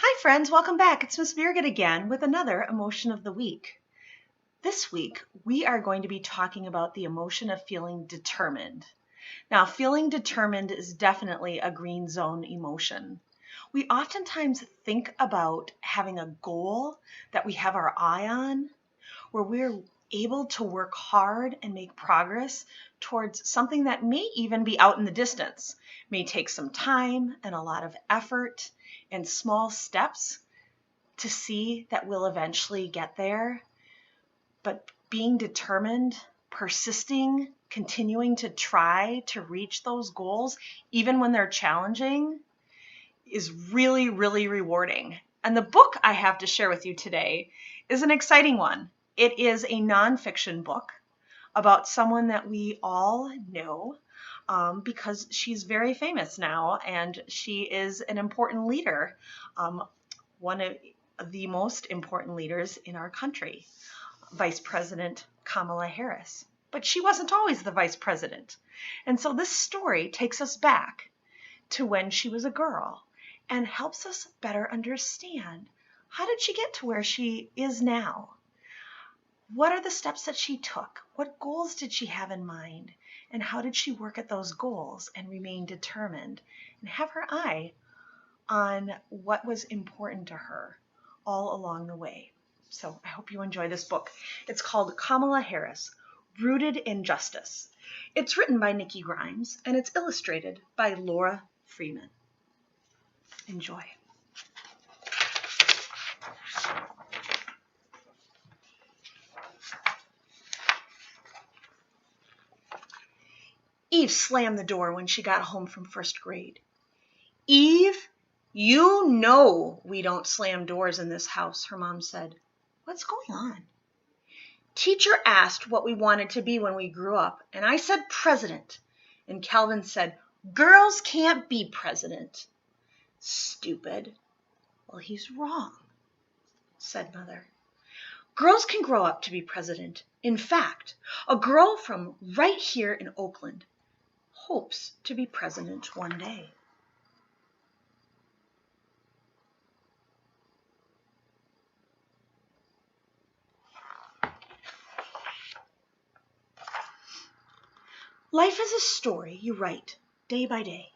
Hi friends, welcome back. It's Miss Birgit again with another emotion of the week. This week, we are going to be talking about the emotion of feeling determined. Now, feeling determined is definitely a green zone emotion. We oftentimes think about having a goal that we have our eye on, where we're able to work hard and make progress towards something that may even be out in the distance, may take some time and a lot of effort and small steps to see that we'll eventually get there. But being determined, persisting, continuing to try to reach those goals, even when they're challenging, is really, really rewarding. And the book I have to share with you today is an exciting one. It is a nonfiction book about someone that we all know because she's very famous now and she is an important leader, one of the most important leaders in our country, Vice President Kamala Harris. But she wasn't always the vice president. And so this story takes us back to when she was a girl and helps us better understand, how did she get to where she is now? What are the steps that she took? What goals did she have in mind? And how did she work at those goals and remain determined and have her eye on what was important to her all along the way? So I hope you enjoy this book. It's called Kamala Harris, Rooted in Justice. It's written by Nikki Grimes and it's illustrated by Laura Freeman. Enjoy. Eve slammed the door when she got home from first grade. Eve, you know we don't slam doors in this house, her mom said. What's going on? Teacher asked what we wanted to be when we grew up, and I said president. And Calvin said, girls can't be president. Stupid. Well, he's wrong, said Mother. Girls can grow up to be president. In fact, a girl from right here in Oakland hopes to be president one day. Life is a story you write day by day.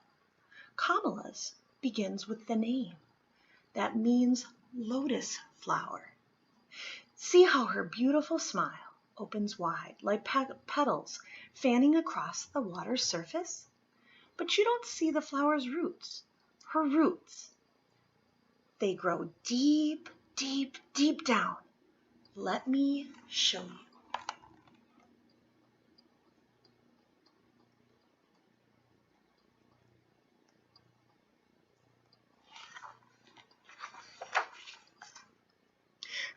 Kamala's begins with the name. That means lotus flower. See how her beautiful smile opens wide like petals fanning across the water's surface? But you don't see the flower's roots, her roots. They grow deep, deep, deep down. Let me show you.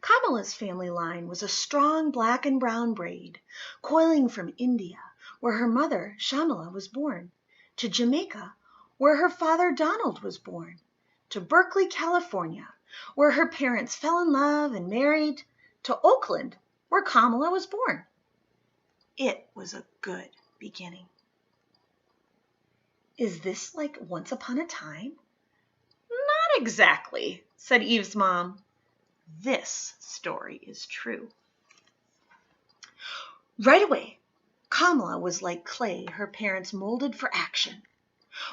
Kamala's family line was a strong black and brown braid, coiling from India, where her mother, Shamala, was born, to Jamaica, where her father, Donald, was born, to Berkeley, California, where her parents fell in love and married, to Oakland, where Kamala was born. It was a good beginning. Is this like once upon a time? Not exactly, said Eve's mom. This story is true. Right away, Kamala was like clay her parents molded for action.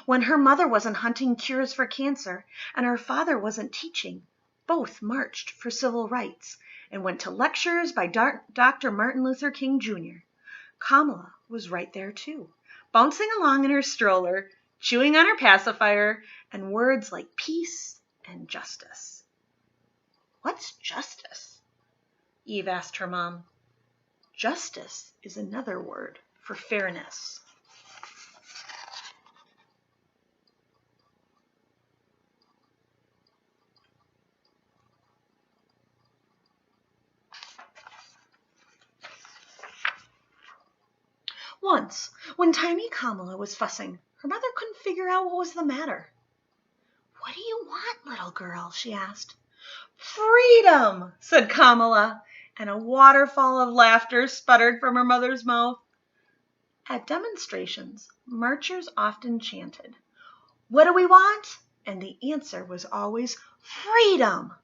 When her mother wasn't hunting cures for cancer and her father wasn't teaching, both marched for civil rights and went to lectures by Dr. Martin Luther King Jr. Kamala was right there too, bouncing along in her stroller, chewing on her pacifier, and words like peace and justice. What's justice? Eve asked her mom. Justice is another word for fairness. Once, when tiny Kamala was fussing, her mother couldn't figure out what was the matter. What do you want, little girl? She asked. Freedom, said Kamala, and a waterfall of laughter sputtered from her mother's mouth. At demonstrations, marchers often chanted, "What do we want?" And the answer was always freedom.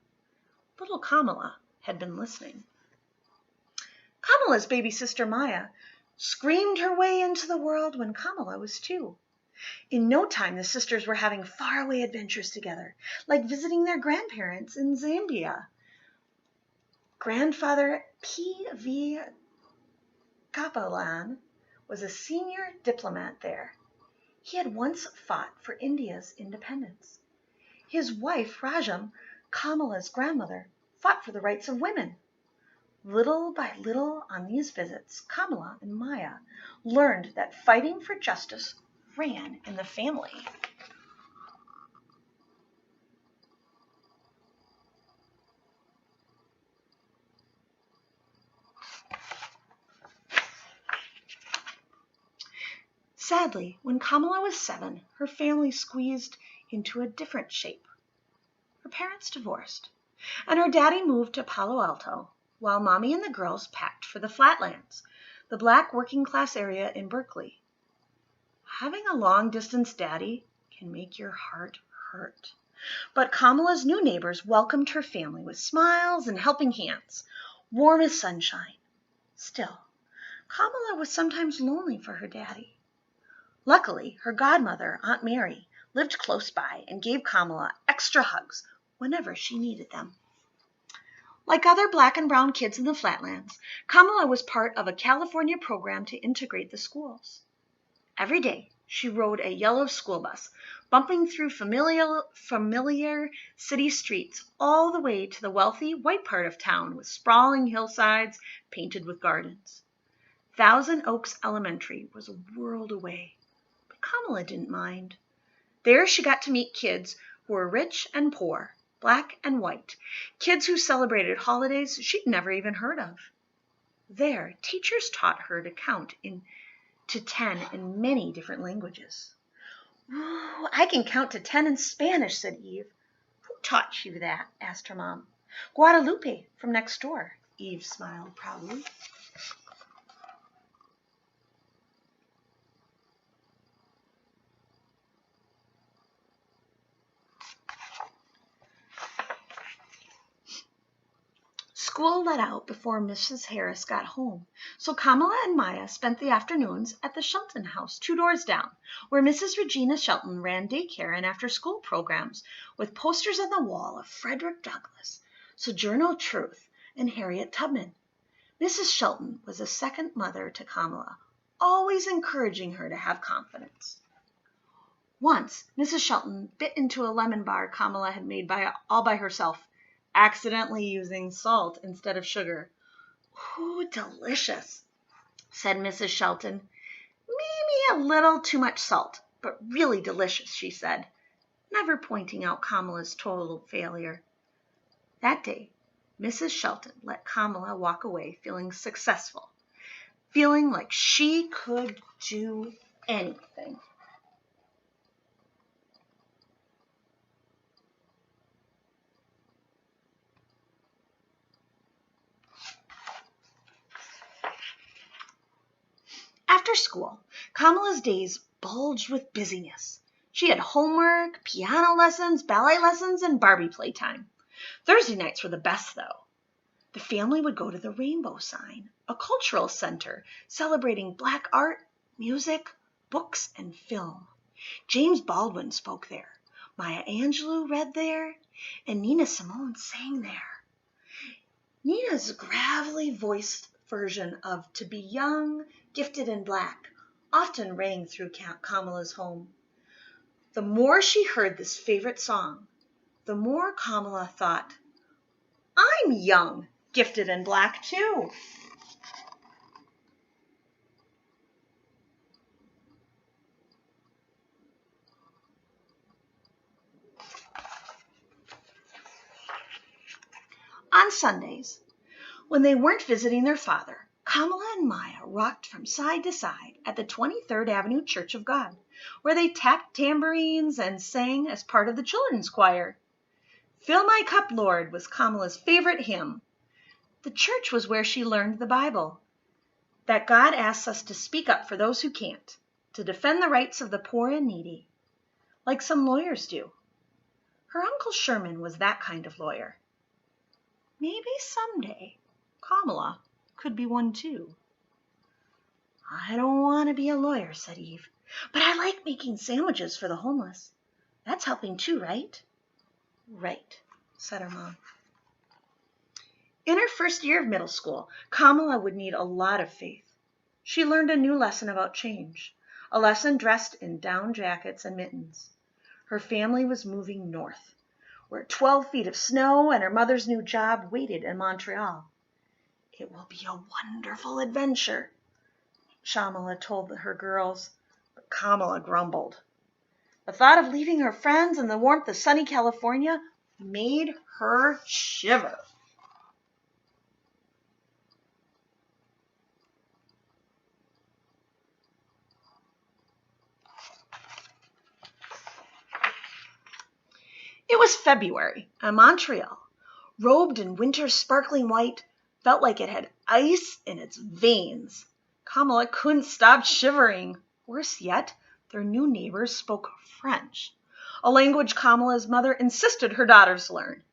Little Kamala had been listening. Kamala's baby sister Maya screamed her way into the world when Kamala was 2. In no time, the sisters were having faraway adventures together, like visiting their grandparents in Zambia. Grandfather P.V. Kapalan was a senior diplomat there. He had once fought for India's independence. His wife, Rajam, Kamala's grandmother, fought for the rights of women. Little by little on these visits, Kamala and Maya learned that fighting for justice ran in the family. Sadly, when Kamala was 7, her family squeezed into a different shape. Her parents divorced, and her daddy moved to Palo Alto, while Mommy and the girls packed for the Flatlands, the black working-class area in Berkeley. Having a long-distance daddy can make your heart hurt. But Kamala's new neighbors welcomed her family with smiles and helping hands, warm as sunshine. Still, Kamala was sometimes lonely for her daddy. Luckily, her godmother, Aunt Mary, lived close by and gave Kamala extra hugs whenever she needed them. Like other black and brown kids in the Flatlands, Kamala was part of a California program to integrate the schools. Every day, she rode a yellow school bus, bumping through familiar city streets all the way to the wealthy white part of town with sprawling hillsides painted with gardens. Thousand Oaks Elementary was a world away, but Kamala didn't mind. There she got to meet kids who were rich and poor, black and white, kids who celebrated holidays she'd never even heard of. There, teachers taught her to count to 10 in many different languages. "Ooh, I can count to 10 in Spanish," said Eve. "Who taught you that?" asked her mom. "Guadalupe, from next door." Eve smiled proudly. School let out before Mrs. Harris got home, so Kamala and Maya spent the afternoons at the Shelton house 2 doors down, where Mrs. Regina Shelton ran daycare and after-school programs with posters on the wall of Frederick Douglass, Sojourner Truth, and Harriet Tubman. Mrs. Shelton was a second mother to Kamala, always encouraging her to have confidence. Once, Mrs. Shelton bit into a lemon bar Kamala had made all by herself, accidentally using salt instead of sugar. "Ooh, delicious," said Mrs. Shelton. "Maybe a little too much salt, but really delicious," she said, never pointing out Kamala's total failure. That day, Mrs. Shelton let Kamala walk away feeling successful, feeling like she could do anything. After school, Kamala's days bulged with busyness. She had homework, piano lessons, ballet lessons, and Barbie playtime. Thursday nights were the best, though. The family would go to the Rainbow Sign, a cultural center celebrating black art, music, books, and film. James Baldwin spoke there. Maya Angelou read there, and Nina Simone sang there. Nina's gravelly voiced version of "To Be Young, Gifted and Black" often rang through Kamala's home. The more she heard this favorite song, the more Kamala thought, "I'm young, gifted and black too." On Sundays, when they weren't visiting their father, Kamala and Maya rocked from side to side at the 23rd Avenue Church of God, where they tapped tambourines and sang as part of the children's choir. "Fill My Cup, Lord" was Kamala's favorite hymn. The church was where she learned the Bible, that God asks us to speak up for those who can't, to defend the rights of the poor and needy, like some lawyers do. Her Uncle Sherman was that kind of lawyer. Maybe someday Kamala could be one too. I don't want to be a lawyer, said Eve, but I like making sandwiches for the homeless. That's helping too, right? Right, said her mom. In her first year of middle school, Kamala would need a lot of faith. She learned a new lesson about change, a lesson dressed in down jackets and mittens. Her family was moving north, where 12 feet of snow and her mother's new job waited in Montreal. It will be a wonderful adventure, Shamala told her girls, but Kamala grumbled. The thought of leaving her friends in the warmth of sunny California made her shiver. It was February, and Montreal, robed in winter's sparkling white, felt like it had ice in its veins. Kamala couldn't stop shivering. Worse yet, their new neighbors spoke French, a language Kamala's mother insisted her daughters learn.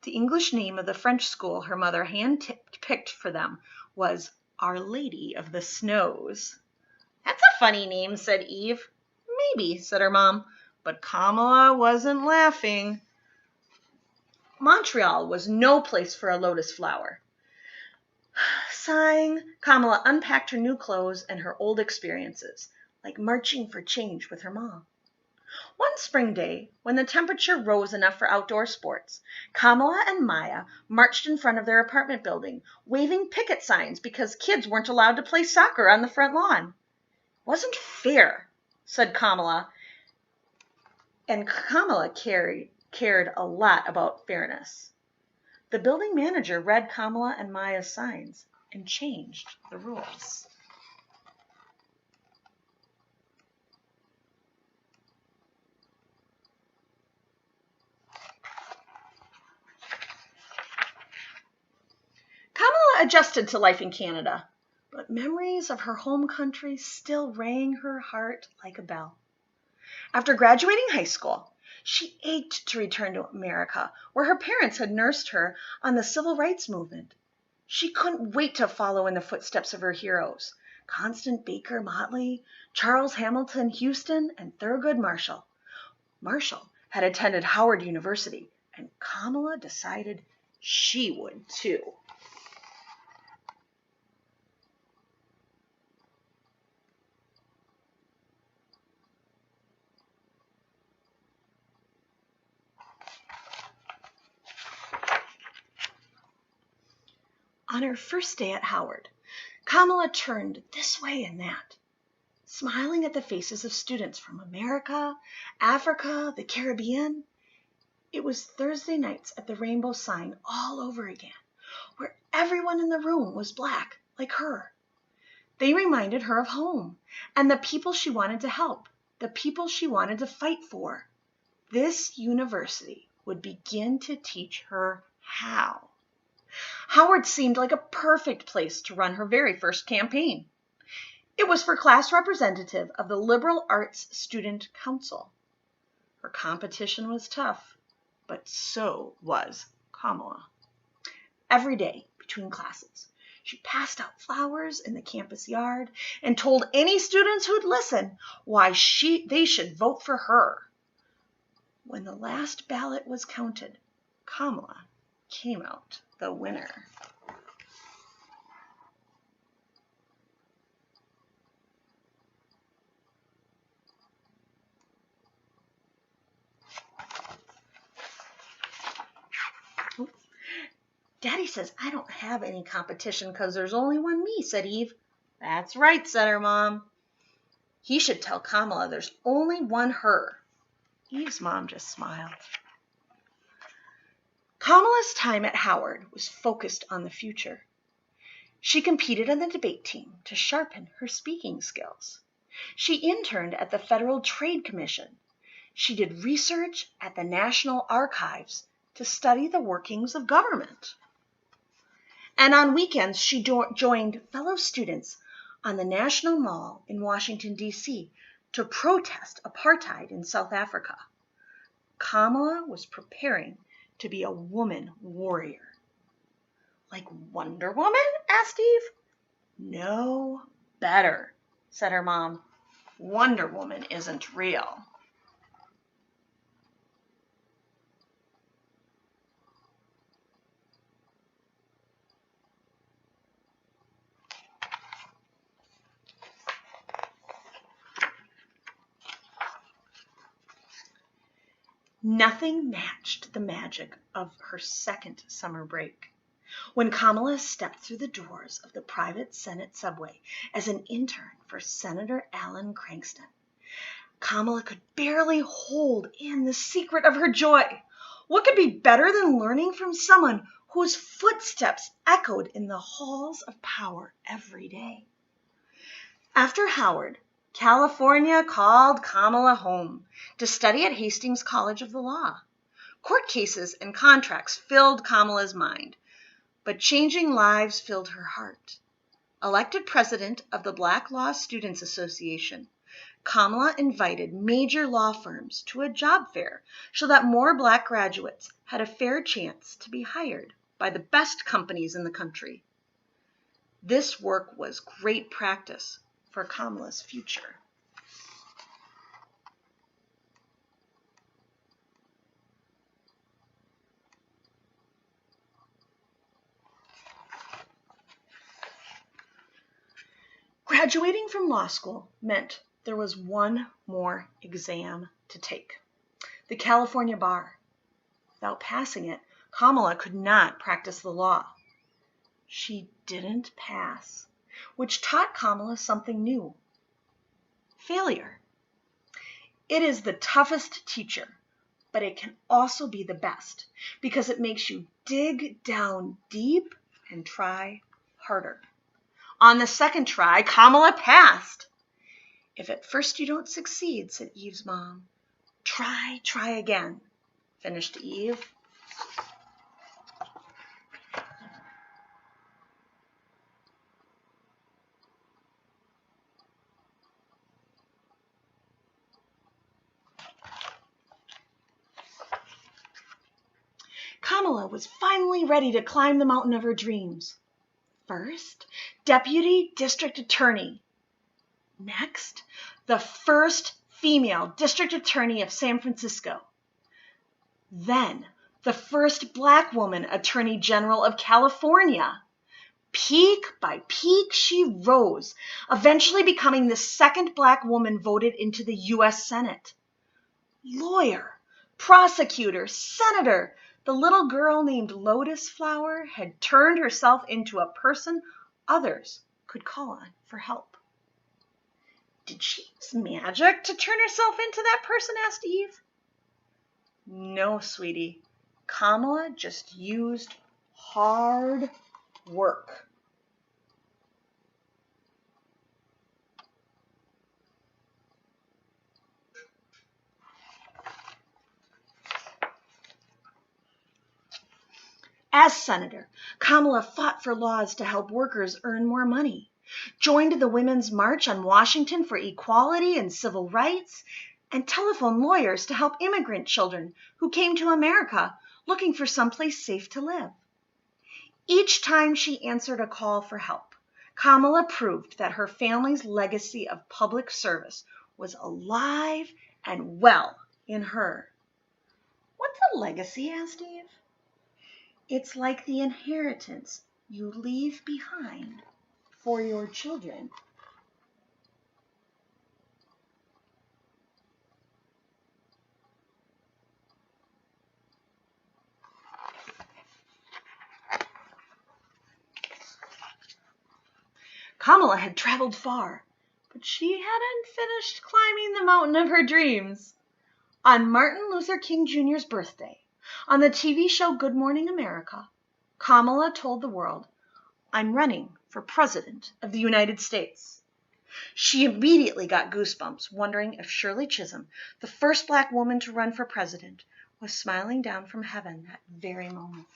The English name of the French school her mother hand-picked for them was Our Lady of the Snows. That's a funny name, said Eve. Maybe, said her mom, but Kamala wasn't laughing. Montreal was no place for a lotus flower. Sighing, Kamala unpacked her new clothes and her old experiences, like marching for change with her mom. One spring day, when the temperature rose enough for outdoor sports, Kamala and Maya marched in front of their apartment building, waving picket signs because kids weren't allowed to play soccer on the front lawn. It wasn't fair, said Kamala, and Kamala cared a lot about fairness. The building manager read Kamala and Maya's signs and changed the rules. Kamala adjusted to life in Canada, but memories of her home country still rang her heart like a bell. After graduating high school, she ached to return to America, where her parents had nursed her on the civil rights movement. She couldn't wait to follow in the footsteps of her heroes, Constance Baker Motley, Charles Hamilton Houston, and Thurgood Marshall. Marshall had attended Howard University, and Kamala decided she would too. On her first day at Howard, Kamala turned this way and that, smiling at the faces of students from America, Africa, the Caribbean. It was Thursday nights at the Rainbow Sign all over again, where everyone in the room was black, like her. They reminded her of home and the people she wanted to help, the people she wanted to fight for. This university would begin to teach her how. Howard seemed like a perfect place to run her very first campaign. It was for class representative of the Liberal Arts Student Council. Her competition was tough, but so was Kamala. Every day between classes, she passed out flowers in the campus yard and told any students who'd listen why they should vote for her. When the last ballot was counted, Kamala came out the winner. Daddy says I don't have any competition because there's only one me, said Eve. That's right, said her mom. He should tell Kamala there's only one her. Eve's mom just smiled. Kamala's time at Howard was focused on the future. She competed on the debate team to sharpen her speaking skills. She interned at the Federal Trade Commission. She did research at the National Archives to study the workings of government. And on weekends, she joined fellow students on the National Mall in Washington, D.C. to protest apartheid in South Africa. Kamala was preparing to be a woman warrior. Like Wonder Woman? asked Eve. No, better, said her mom. Wonder Woman isn't real. Nothing matched the magic of her second summer break. When Kamala stepped through the doors of the private Senate subway as an intern for Senator Alan Cranston, Kamala could barely hold in the secret of her joy. What could be better than learning from someone whose footsteps echoed in the halls of power every day? After Howard, California called Kamala home to study at Hastings College of the Law. Court cases and contracts filled Kamala's mind, but changing lives filled her heart. Elected president of the Black Law Students Association, Kamala invited major law firms to a job fair so that more Black graduates had a fair chance to be hired by the best companies in the country. This work was great practice for Kamala's future. Graduating from law school meant there was one more exam to take, the California bar. Without passing it, Kamala could not practice the law. She didn't pass, which taught Kamala something new: failure. It is the toughest teacher, but it can also be the best because it makes you dig down deep and try harder. On the second try, Kamala passed. If at first you don't succeed, said Eve's mom, try again, finished Eve. Kamala was finally ready to climb the mountain of her dreams. First, Deputy District Attorney. Next, the first female District Attorney of San Francisco. Then, the first Black woman Attorney General of California. Peak by peak, she rose, eventually becoming the second Black woman voted into the U.S. Senate. Lawyer, prosecutor, senator, the little girl named Lotus Flower had turned herself into a person others could call on for help. Did she use magic to turn herself into that person? asked Eve. No, sweetie. Kamala just used hard work. As senator, Kamala fought for laws to help workers earn more money, joined the Women's March on Washington for equality and civil rights, and telephoned lawyers to help immigrant children who came to America looking for someplace safe to live. Each time she answered a call for help, Kamala proved that her family's legacy of public service was alive and well in her. What's a legacy? asked Eve. It's like the inheritance you leave behind for your children. Kamala had traveled far, but she hadn't finished climbing the mountain of her dreams. On Martin Luther King Jr.'s birthday, on the TV show Good Morning America, Kamala told the world, "I'm running for President of the United States." She immediately got goosebumps, wondering if Shirley Chisholm, the first Black woman to run for president, was smiling down from heaven that very moment.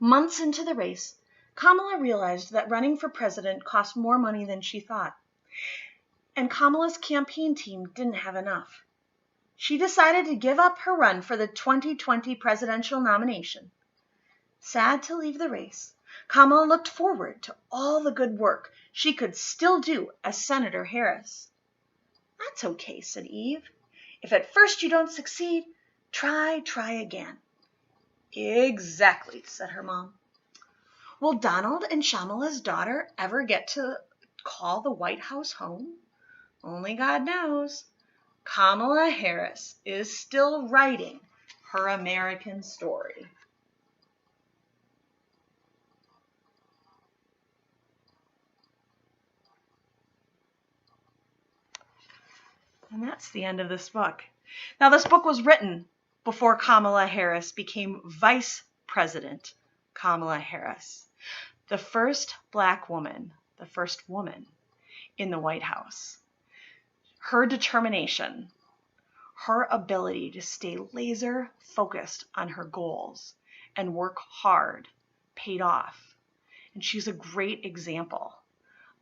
Months into the race, Kamala realized that running for president cost more money than she thought, and Kamala's campaign team didn't have enough. She decided to give up her run for the 2020 presidential nomination. Sad to leave the race, Kamala looked forward to all the good work she could still do as Senator Harris. "That's okay," said Eve. "If at first you don't succeed, try again." "Exactly," said her mom. Will Donald and Shamala's daughter ever get to call the White House home? Only God knows. Kamala Harris is still writing her American story. And that's the end of this book. Now, this book was written before Kamala Harris became Vice President Kamala Harris, the first Black woman, the first woman in the White House. Her determination, her ability to stay laser focused on her goals and work hard paid off. And she's a great example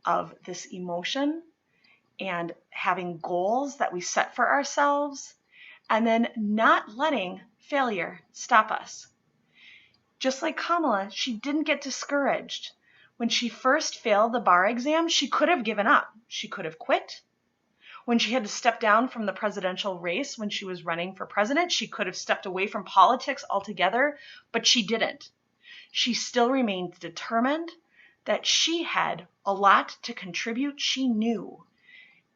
of this emotion and having goals that we set for ourselves and then not letting failure stop us. Just like Kamala, she didn't get discouraged. When she first failed the bar exam, she could have given up. She could have quit. When she had to step down from the presidential race when she was running for president, she could have stepped away from politics altogether, but she didn't. She still remained determined that she had a lot to contribute. She knew,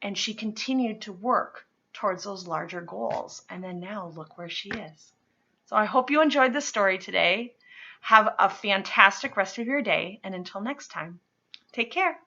and she continued to work towards those larger goals. And then now look where she is. So I hope you enjoyed this story today. Have a fantastic rest of your day, and until next time, take care.